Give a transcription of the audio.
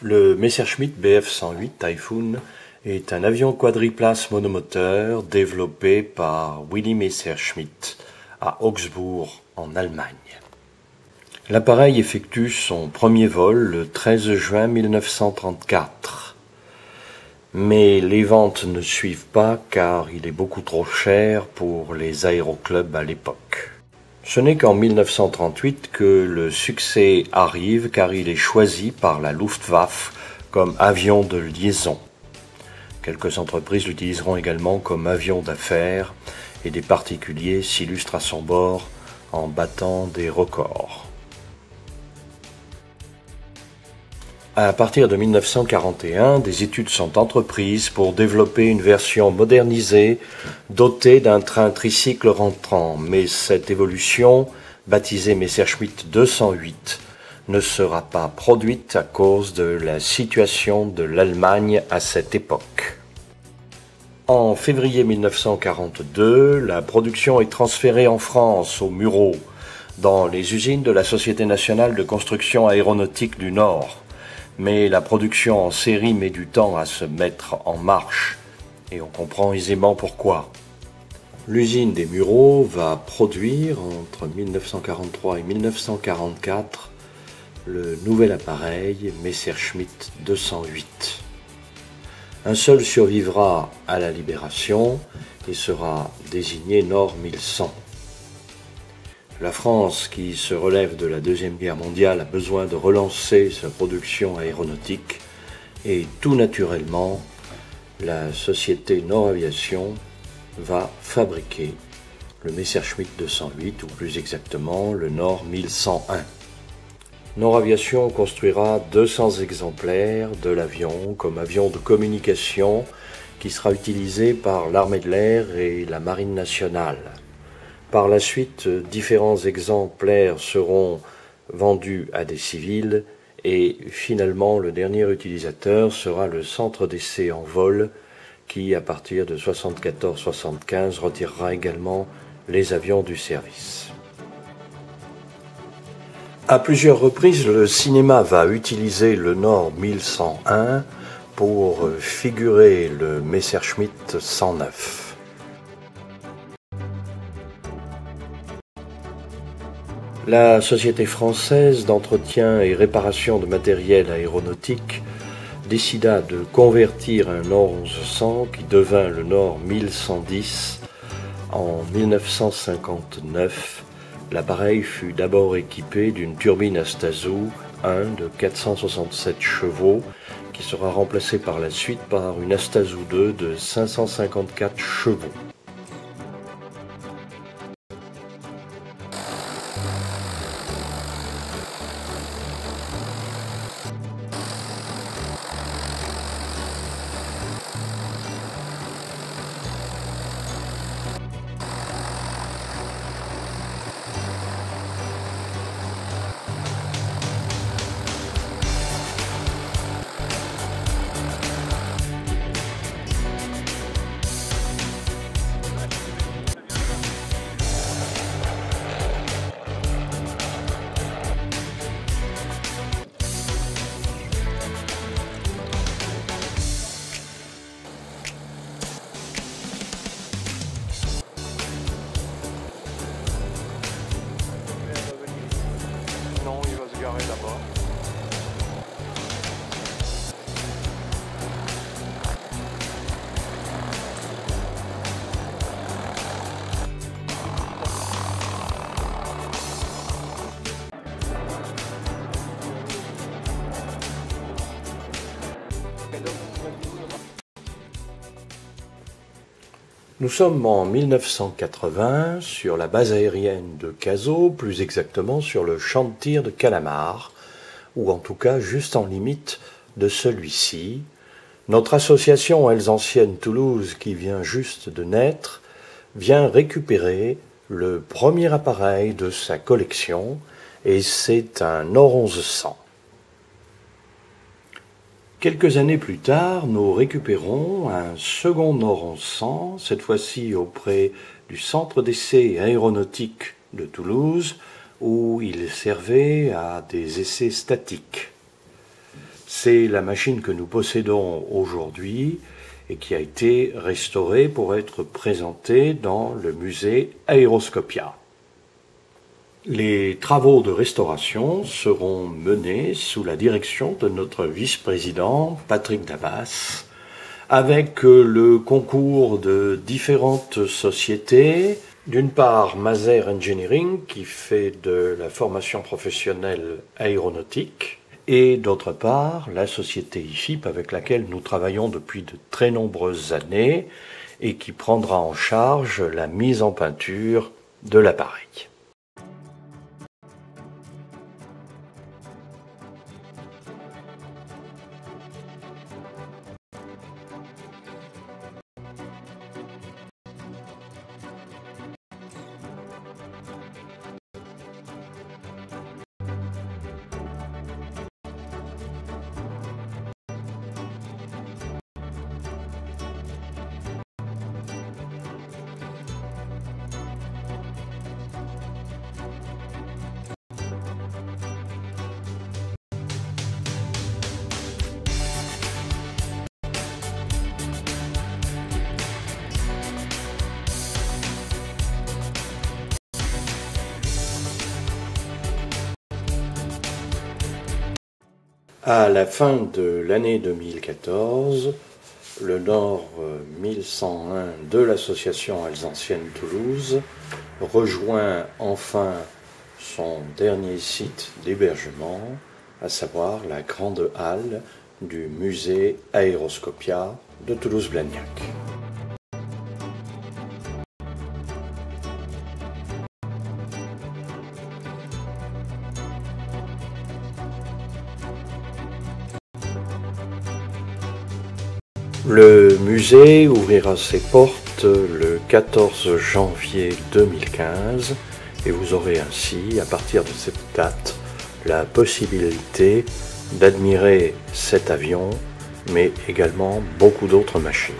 Le Messerschmitt Bf-108 Typhoon est un avion quadriplace monomoteur développé par Willy Messerschmitt à Augsbourg, en Allemagne. L'appareil effectue son premier vol le 13 juin 1934. Mais les ventes ne suivent pas car il est beaucoup trop cher pour les aéroclubs à l'époque. Ce n'est qu'en 1938 que le succès arrive car il est choisi par la Luftwaffe comme avion de liaison. Quelques entreprises l'utiliseront également comme avion d'affaires et des particuliers s'illustrent à son bord en battant des records. À partir de 1941, des études sont entreprises pour développer une version modernisée dotée d'un train tricycle rentrant, mais cette évolution, baptisée Messerschmitt 208, ne sera pas produite à cause de la situation de l'Allemagne à cette époque. En février 1942, la production est transférée en France, au Mureau, dans les usines de la Société nationale de construction aéronautique du Nord. Mais la production en série met du temps à se mettre en marche, et on comprend aisément pourquoi. L'usine des Mureaux va produire, entre 1943 et 1944, le nouvel appareil Messerschmitt 208. Un seul survivra à la Libération et sera désigné Nord 1100. La France, qui se relève de la Deuxième Guerre mondiale, a besoin de relancer sa production aéronautique et tout naturellement, la société Nord Aviation va fabriquer le Messerschmitt 208, ou plus exactement le Nord 1101. Nord Aviation construira 200 exemplaires de l'avion comme avion de communication qui sera utilisé par l'armée de l'air et la marine nationale. Par la suite, différents exemplaires seront vendus à des civils et finalement le dernier utilisateur sera le centre d'essai en vol qui, à partir de 74-75, retirera également les avions du service. À plusieurs reprises, le cinéma va utiliser le Nord 1101 pour figurer le Messerschmitt 109. La Société française d'entretien et réparation de matériel aéronautique décida de convertir un Nord 1100 qui devint le Nord 1110 en 1959. L'appareil fut d'abord équipé d'une turbine Astazu 1 de 467 chevaux qui sera remplacée par la suite par une Astazu 2 de 554 chevaux. Non, il va se garer là-bas. Nous sommes en 1980 sur la base aérienne de Cazaux, plus exactement sur le champ de tir de Calamar, ou en tout cas juste en limite de celui-ci. Notre association Ailes Anciennes Toulouse, qui vient juste de naître, vient récupérer le premier appareil de sa collection, et c'est un Nord 1100. Quelques années plus tard, nous récupérons un second Nord 1100, cette fois-ci auprès du centre d'essai aéronautique de Toulouse, où il servait à des essais statiques. C'est la machine que nous possédons aujourd'hui et qui a été restaurée pour être présentée dans le musée Aeroscopia. Les travaux de restauration seront menés sous la direction de notre vice-président Patrick Damas, avec le concours de différentes sociétés. D'une part, Maser Engineering, qui fait de la formation professionnelle aéronautique, et d'autre part, la société IFIP, avec laquelle nous travaillons depuis de très nombreuses années, et qui prendra en charge la mise en peinture de l'appareil. À la fin de l'année 2014, le Nord 1101 de l'association Alsacienne Toulouse rejoint enfin son dernier site d'hébergement, à savoir la grande halle du musée Aeroscopia de Toulouse-Blagnac. Le musée ouvrira ses portes le 14 janvier 2015 et vous aurez ainsi, à partir de cette date, la possibilité d'admirer cet avion, mais également beaucoup d'autres machines.